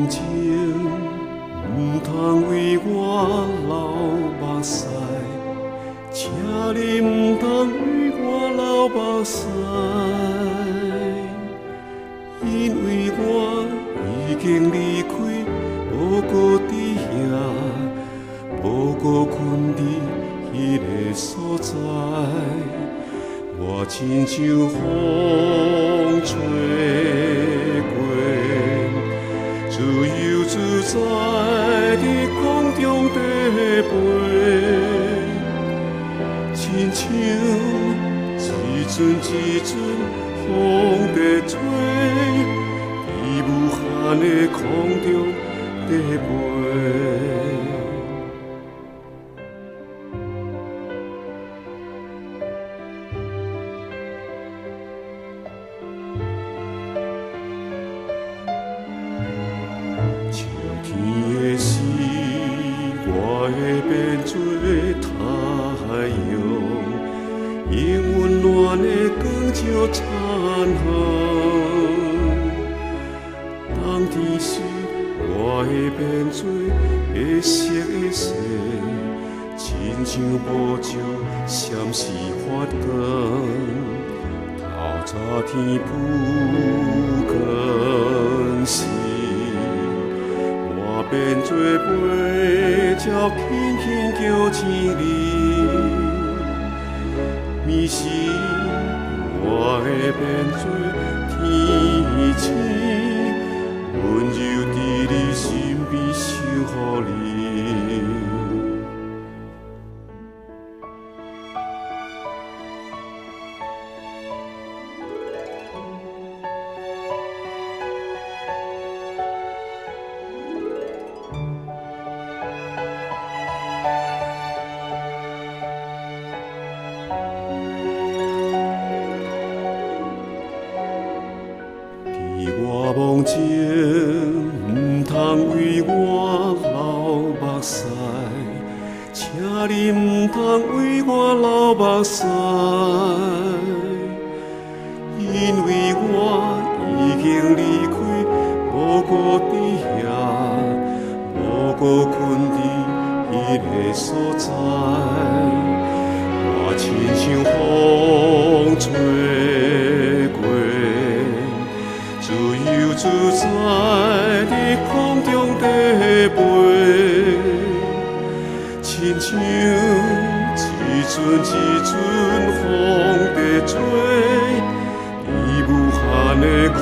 情，唔通为我流目屎，请你唔通为我流目屎，因为我已经离开，无搁伫遐，无搁困伫迄个所在。我亲像风吹过，自由自在伫空中底飞，亲像一阵一阵风在吹，伫无限的空中底飞。天的时，我会变做太阳，用温暖的光照残红。冬天时，我会变做白色的线，亲像无照闪烁发光。透早天不更时。变做飞鸟，轻轻叫一声，暝时我会变做天星，温柔伫你身边守护你。我梦情，唔通为我流目屎，请你唔通为我流目屎，因为我已经离开，无搁伫遐，无搁困伫迄个所在。我亲像风吹过。自由自在伫空中底飞，亲像一阵一阵风在吹，伫无限的空